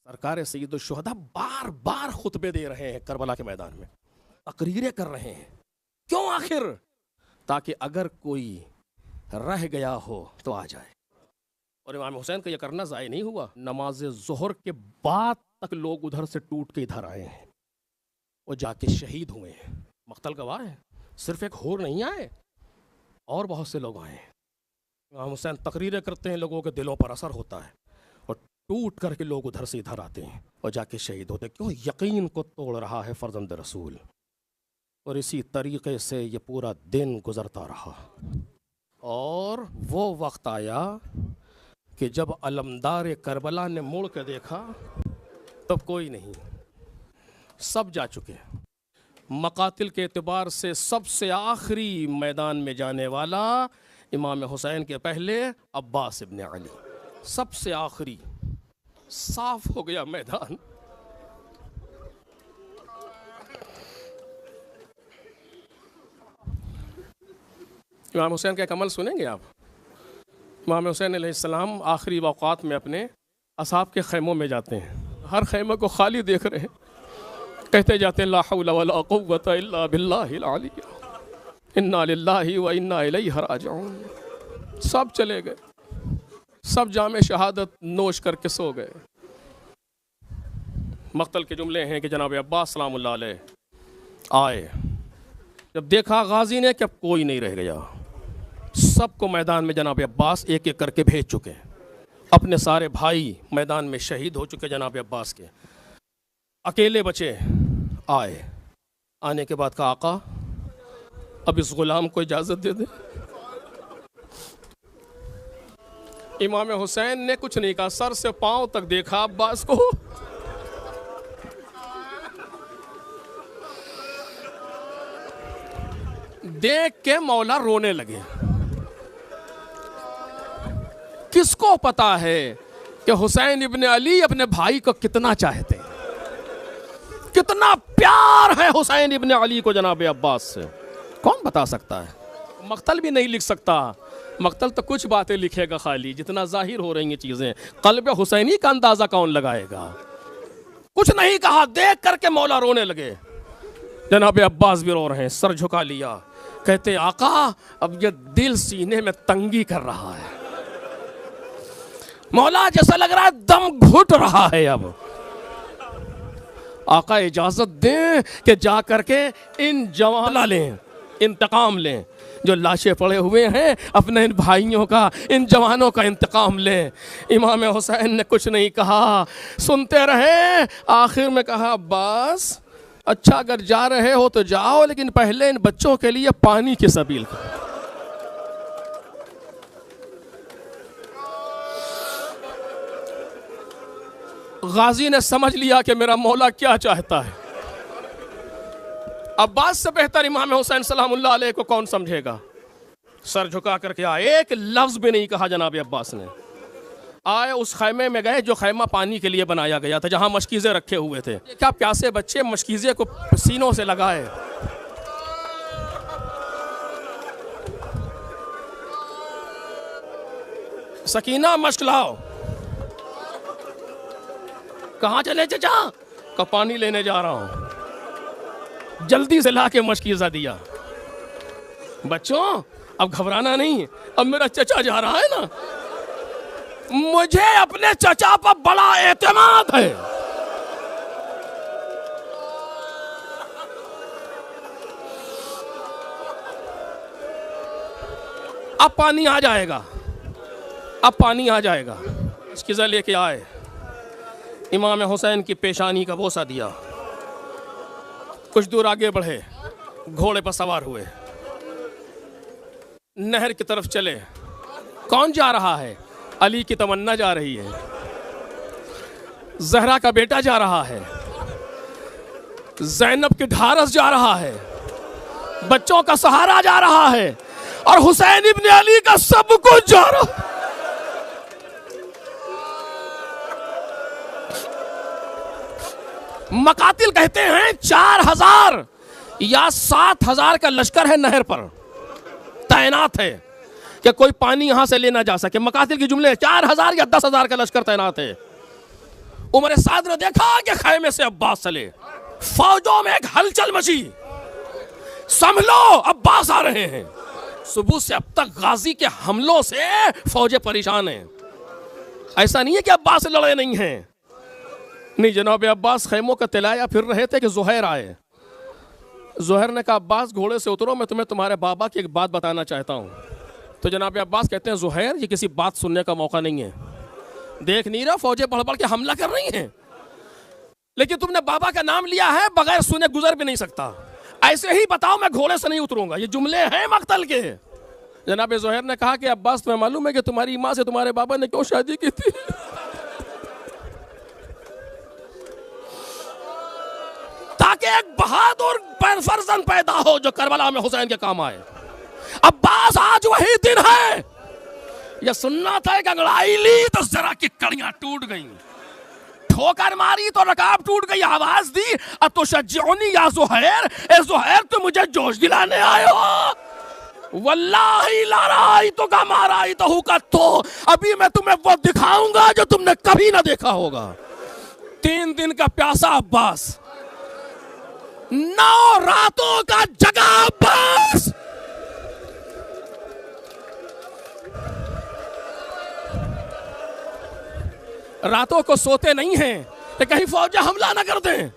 सरकार सैयदुल शुहदा बार बार खुतबे दे रहे हैं करबला के मैदान में, तकरीरें कर रहे हैं। क्यों आखिर? ताकि अगर कोई रह गया हो तो आ जाए। और इमाम हुसैन का यह करना ज़ाय नहीं हुआ। नमाज ज़ोहर के बाद तक लोग उधर से टूट के इधर आए हैं, वो जाके शहीद हुए हैं। मख्तल गवाह है, सिर्फ एक होर नहीं आए, और बहुत से लोग आए हैं। इमाम हुसैन तकरीरें करते हैं, लोगों के दिलों पर असर होता है, और टूट करके लोग उधर से इधर आते हैं और जाके शहीद होते हैं। क्यों? यकीन को तोड़ रहा है फर्जंद रसूल। और इसी तरीके से ये पूरा दिन गुजरता रहा। और वो वक्त आया कि जब अलमदार करबला ने मुड़ के देखा, तब कोई नहीं, सब जा चुके। मकातिल के एतबार से सबसे आखिरी मैदान में जाने वाला इमाम हुसैन के पहले अब्बास इब्न अली, सबसे आखिरी। साफ हो गया मैदान। इमाम हुसैन का एक अमल सुनेंगे आप। इमाम हुसैन अलैहिस्सलाम आखिरी वक़ात में अपने असहाब के खैमों में जाते हैं। हर खैमे को खाली देख रहे हैं, कहते जाते हैं ला हौला वला कुव्वता इल्ला बिल्लाहिल अली, इन्ना लिल्लाहि व इन्ना इलैहि राजिऊन। सब चले गए, सब जामे शहादत नोश करके सो गए। मक्तल के जुमले हैं कि जनाब अब्बास सलामुल्लाह अलैह आए, जब देखा गाजी ने कि अब कोई नहीं रह गया, सबको मैदान में जनाब अब्बास एक एक करके भेज चुके हैं। अपने सारे भाई मैदान में शहीद हो चुके जनाब अब्बास के, अकेले बचे। आए, आने के बाद कहा आका अब इस गुलाम को इजाज़त दे दे। इमाम हुसैन ने कुछ नहीं कहा, सर से पांव तक देखा अब्बास को। देख के मौला रोने लगे। किसको पता है कि हुसैन इब्न अली अपने भाई को कितना चाहते हैं, कितना प्यार है हुसैन इब्न अली को जनाब अब्बास से। कौन बता सकता है? मक्तल भी नहीं लिख सकता। मक्तल तो कुछ बातें लिखेगा खाली, जितना जाहिर हो रही हैं चीज़ें। क़ल्ब हुसैनी का अंदाज़ा कौन लगाएगा? कुछ नहीं कहा, देख करके मौला रोने लगे। जनाब अब्बास भी रो रहे हैं, सर झुका लिया, कहते आका अब ये दिल सीने में तंगी कर रहा है। मौला जैसा लग रहा है दम घुट रहा है। अब आका इजाजत दें कि जा करके इन जवान लें, इंतकाम लें, जो लाशें पड़े हुए हैं अपने इन भाइयों का, इन जवानों का इंतकाम लें। इमाम हुसैन ने कुछ नहीं कहा, सुनते रहे। आखिर में कहा अब्बास अच्छा अगर जा रहे हो तो जाओ, लेकिन पहले इन बच्चों के लिए पानी की सबील करो। गाजी ने समझ लिया कि मेरा मौला क्या चाहता है। अब्बास से बेहतर इमाम हुसैन सलामुल्लाह अलैह को कौन समझेगा। सर झुका करके आए, एक लफ्ज भी नहीं कहा जनाब अब्बास ने। आए, उस खैमे में गए जो खैमा पानी के लिए बनाया गया था, जहां मशकीज़े रखे हुए थे। क्या प्यासे बच्चे मशकीज़े को सीनों से लगाए। सकीना मश्क लाओ। कहाँ चले चचा? का पानी लेने जा रहा हूं। जल्दी से ला के मशकीज़ा दिया। बच्चों अब घबराना नहीं, अब मेरा चचा जा रहा है ना, मुझे अपने चचा पर बड़ा एतमाद है। अब पानी आ जाएगा, अब पानी आ जाएगा। मशकीज़ा लेके आए, इमाम हुसैन की पेशानी का बोसा दिया। कुछ दूर आगे बढ़े, घोड़े पर सवार हुए, नहर की तरफ चले। कौन जा रहा है? अली की तमन्ना जा रही है, जहरा का बेटा जा रहा है, ज़ैनब की ढारस जा रहा है, बच्चों का सहारा जा रहा है, और हुसैन इब्न अली का सब कुछ जा रहा है। मकातिल कहते हैं 4000 या 7000 का लश्कर है नहर पर तैनात है कि कोई पानी यहां से ले ना जा सके। मकातिल के जुमले 4000 या 10,000 का लश्कर तैनात है। उमर साद ने देखा कि खैमे से अब्बास चले, फौजों में एक हलचल मची, संभलो अब्बास आ रहे हैं। सुबह से अब तक गाजी के हमलों से फौजें परेशान हैं। ऐसा नहीं है कि अब्बास से लड़े नहीं हैं, नहीं, जनाब अब्बास खैमों का तिलाया फिर रहे थे कि ज़ुहैर आए। ज़ुहैर ने कहा अब्बास घोड़े से उतरो, मैं तुम्हें तुम्हारे बाबा की एक बात बताना चाहता हूँ। तो जनाब अब्बास कहते हैं ज़ुहैर ये किसी बात सुनने का मौका नहीं है, देख नहीं रहा फौजें बढ़ बढ़ के हमला कर रही हैं, लेकिन तुमने बाबा का नाम लिया है, बगैर सुने गुजर भी नहीं सकता, ऐसे ही बताओ मैं घोड़े से नहीं उतरूंगा। ये जुमले हैं मक्तल के। जनाब ज़ुहैर ने कहा कि अब्बास तुम्हें मालूम है कि तुम्हारी माँ से तुम्हारे बाबा ने क्यों शादी की थी? ताकि एक बहादुर फर्जंद पैदा हो जो करबला में हुसैन के काम आए। अब्बास आज वही दिन है। यह सुनना था कि अंगड़ाई ली तो जरा की कड़ियां टूट गईं, ठोकर मारी तो रकाब टूट गई, आवाज दी अतुशज्जिउनी या ज़ुहैर, ए ज़ुहैर तुम मुझे जोश दिलाने आए हो। वल्लाही ला राइतुका मा राइतहु कत्तु, अभी मैं तुम्हें वो दिखाऊंगा जो तुमने कभी ना देखा होगा। 3 दिन का प्यासा अब्बास, 9 रातों का जगा अब्बास। रातों को सोते नहीं हैं कि कहीं फौजें हमला ना कर दें।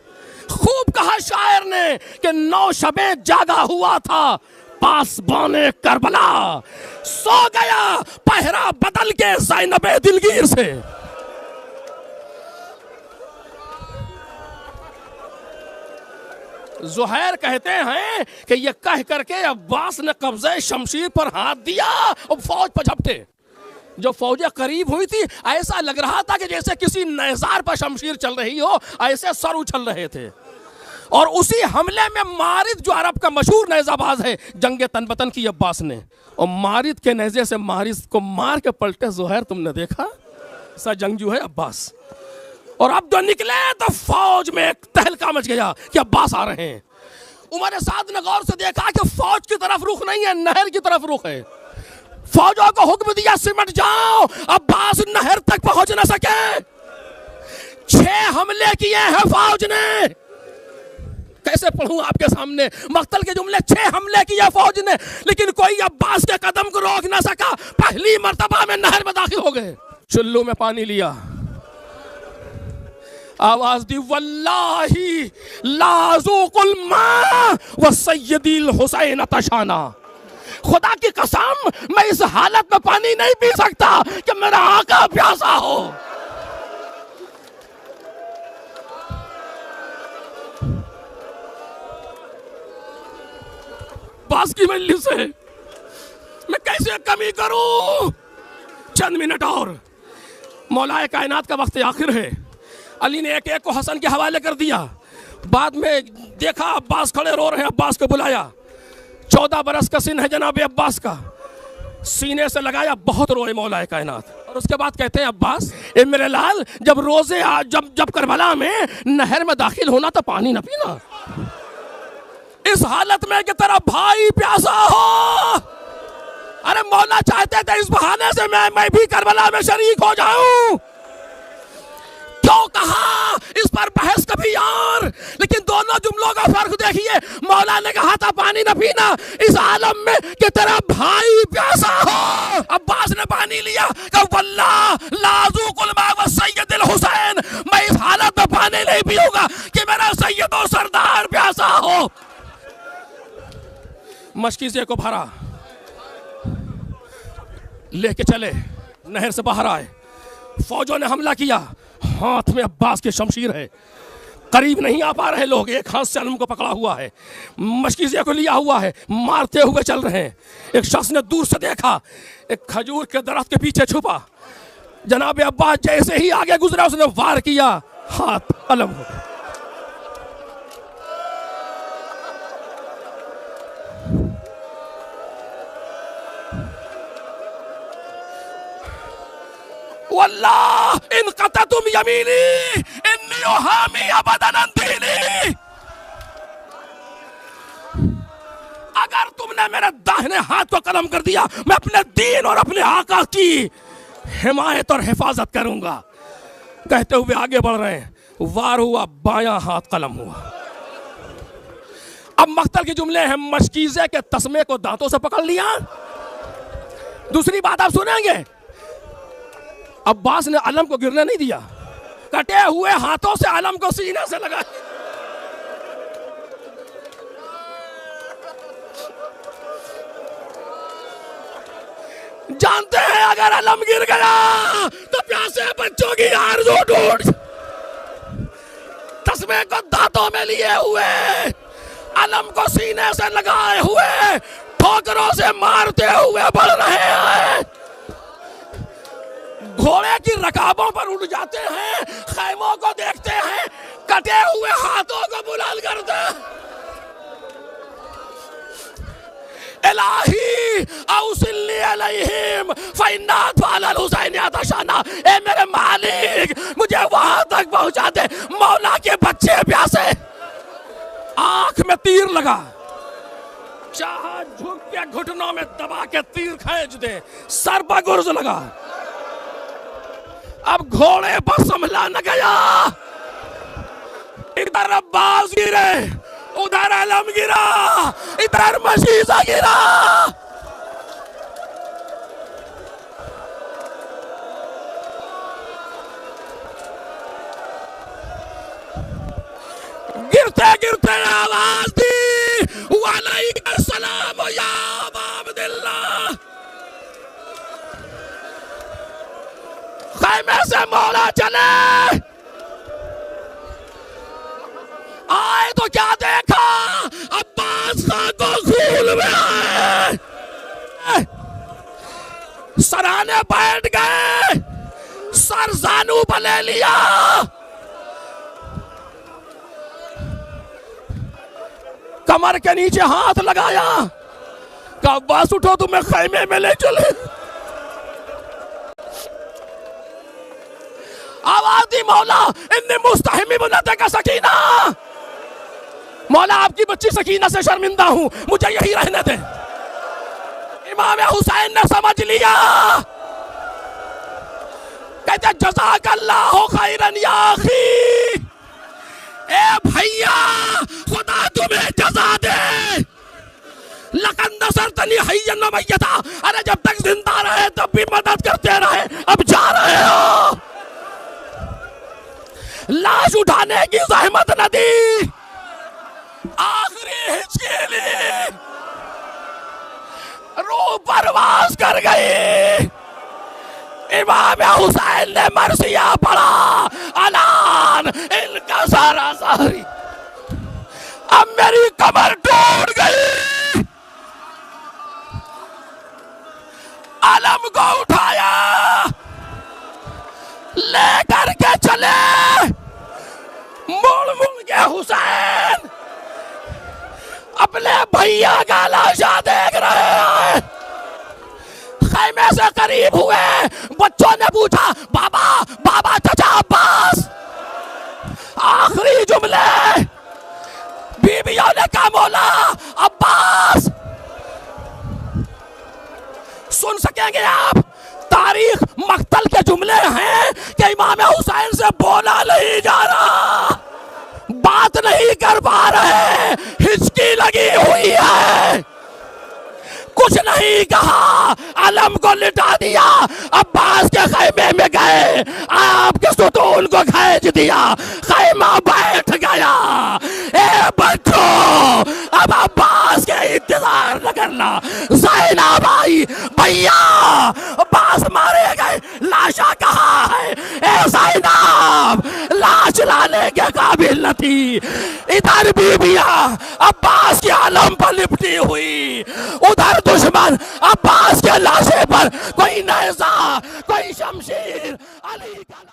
खूब कहा शायर ने कि 9 शबें जागा हुआ था पासबाने करबला, सो गया पहरा बदल के ज़ैनबे दिलगीर से। ज़ुहैर कहते हैं कि यह कह करके अब्बास ने कब्जे शमशीर पर हाथ दिया और फौज पर झपटे। जो फौजें करीब हुई थी ऐसा लग रहा था कि जैसे किसी नेज़ार पर शमशीर चल रही हो, ऐसे सर उछल रहे थे। और उसी हमले में मारिद जो अरब का मशहूर नेज़ाबाज है, जंगे तनबतन की अब्बास ने, और मारिद के नेज़े से मारिद को मार के पलटे ज़ुहैर, तुमने देखा सा जंगजू है अब्बास। और अब जो निकले तो फौज में एक तहलका मच गया कि अब्बास आ रहे हैं। उमर साद ने गौर से देखा कि फौज की तरफ रुख नहीं है, नहर की तरफ रुख है। फौजों को हुक्म दिया सिमट जाओ, अब्बास नहर तक पहुंच न सके। 6 हमले किए हैं फौज ने। कैसे पढ़ूं आपके सामने मक्तल के जुमले? 6 हमले किए फौज ने, लेकिन कोई अब्बास के कदम को रोक ना सका। पहली मर्तबा में नहर में दाखिल हो गए, चुल्लू में पानी लिया, आवाज दी वल्लाही लाज़ुकुल मा व सय्यदिल हुसैन तशाना, खुदा की कसम मैं इस हालत में पानी नहीं पी सकता कि मेरा आका प्यासा हो। बास की मजलिस से मैं कैसे कमी करूं? चंद मिनट और, मौलाए कायनात का वक्त आखिर है। अली ने एक एक को हसन के हवाले कर दिया। बाद में देखा अब्बास खड़े रो रहे हैं, अब्बास को बुलाया। 14 बरस का सिन है जनाब अब्बास का, सीने से लगाया, बहुत रोए मौलाए कायनात। और उसके बाद कहते हैं अब्बास ए मेरे लाल, जब रोजे जब करबला में नहर में दाखिल होना तो पानी न पीना, इस हालत में कि तेरा भाई प्यासा हो। अरे मौला चाहते थे इस बहाने से मैं भी करबला में शरीक हो जाऊं। क्यों कहा इस पर बहस कभी और, लेकिन दोनों जुमलों का फर्क देखिए। मौला ने कहा था पानी न पीना इस आलम में कि तेरा भाई प्यासा हो। अब्बास ने पानी लिया, कहा वल्लाह लाज़ुकुल मा व सय्यदिल हुसैन, मैं इस हालत में पानी नहीं पीऊंगा कि मेरा सैयद और सरदार प्यासा हो। मशकीज़े को भरा, लेके चले, नहर से बाहर आए। फौजों ने हमला किया, हाथ में अब्बास की शमशीर है, करीब नहीं आ पा रहे लोग, एक हाथ से अलम को पकड़ा हुआ है, मशकीज़े को लिया हुआ है, मारते हुए चल रहे हैं। एक शख्स ने दूर से देखा, एक खजूर के दरख्त के पीछे छुपा। जनाब अब्बास जैसे ही आगे गुजरा उसने वार किया, हाथ अलम हो गया। वल्लाह इन क़तअतुम यमीनी इन्नी उहामी अबदन अन दीनी, अगर तुमने मेरे दाहिने हाथ को कलम कर दिया, मैं अपने दीन और अपने आका की हिमायत और हिफाजत करूंगा। कहते हुए आगे बढ़ रहे हैं, वार हुआ बायां हाथ कलम हुआ। अब मख्तल के जुमले हैं, मशकीज़े के तस्मे को दांतों से पकड़ लिया। दूसरी बात आप सुनेंगे, अब्बास ने अलम को गिरने नहीं दिया, कटे हुए हाथों से अलम को सीने से लगा। जानते हैं अगर अलम गिर गया तो प्यासे बच्चों की आरज़ू टूट। तस्मे को दांतों में लिए हुए, अलम को सीने से लगाए हुए, ठोकरों से मारते हुए बढ़ रहे हैं। घोड़े की रकाबों पर उड़ जाते हैं, खैमों को देखते हैं, कटे हुए हाथों को बुलंद करते हैं। इलाही औसिल्ली अलैहिम फइन्नात वालल हुसैन यातशाना। ए मेरे मालिक, मुझे वहां तक पहुंचा दे, मौला के बच्चे प्यासे। आंख में तीर लगा, चाहा झुक के घुटनों में दबा के तीर खींच दे, सर पर गुर्ज लगा। अब घोड़े पर संभला न गया, इधर अब्बास गिरे, उधर अलम गिरा, इधर मशीज़ा गिरा। गिरते गिरते आवाज दी, वालेकुम सलाम या अबा अब्दुल्लाह। खैमे से मौला चले, आए तो क्या देखा, अब्बास खान को खून में आए। सराहने बैठ गए, सर जानू पर ले लिया। कमर के नीचे हाथ लगाया, कहा अब्बास उठो, तुम्हें खैमे में ले चले। आवाज दी, मौला इन्नी मुस्तहमी बुलंद का सकीना। मौला आपकी बच्ची सकीना से शर्मिंदा हूं, मुझे यही रहने दे। इमाम हुसैन ने समझ लिया, कहते जज़ाकल्लाहु खैरन या अखी। ए भैया, खुदा तुम्हें जज़ा दे। लक़द नसरतनी हय्यन व मय्यता। अरे जब तक जिंदा रहे तब भी मदद करते रहे, अब जा रहे हो। लाश उठाने की ज़हमत न दी, आखिरी हिचकी ली, रूह परवास कर गई। इमाम हुसैन ने मरसिया पढ़ा, अलान इनका सारा सारी। अब मेरी कमर टूट गई। अलम को उठाया, लेकर के चले। मुड़ मुड़ के हुसैन अपने भैया का लाशा देख रहे हैं। खैमे से करीब हुए, बच्चों ने पूछा, बाबा बाबा चाचा अब्बास। आखिरी जुमले बीवियों ने कहा, मौला अब्बास। सुन सकेंगे आप, तारीख मक्तल के जुमले हैं कि इमाम हुसैन से बोला नहीं जा रहा, बात नहीं कर पा रहे, हिचकी लगी हुई है, कुछ नहीं कहा, अलम को लिटा दिया। अब्बास के खैमे में गए, आपके सुतून को खींच दिया, खैमा बैठ गया। ए बच्चों, अब अब्बास के इंतजार न करना। ज़ैनब आई, भैया अब्बास मारे गए, लाशा कहाँ है? ए ज़ैनब, लाश लाने के काबिल न थी। इधर बीबियां अब्बास के आलम पर लिपटी हुई, उधर दुश्मन अब्बास के लाशे पर, कोई नेज़ा, कोई शमशीर। अली का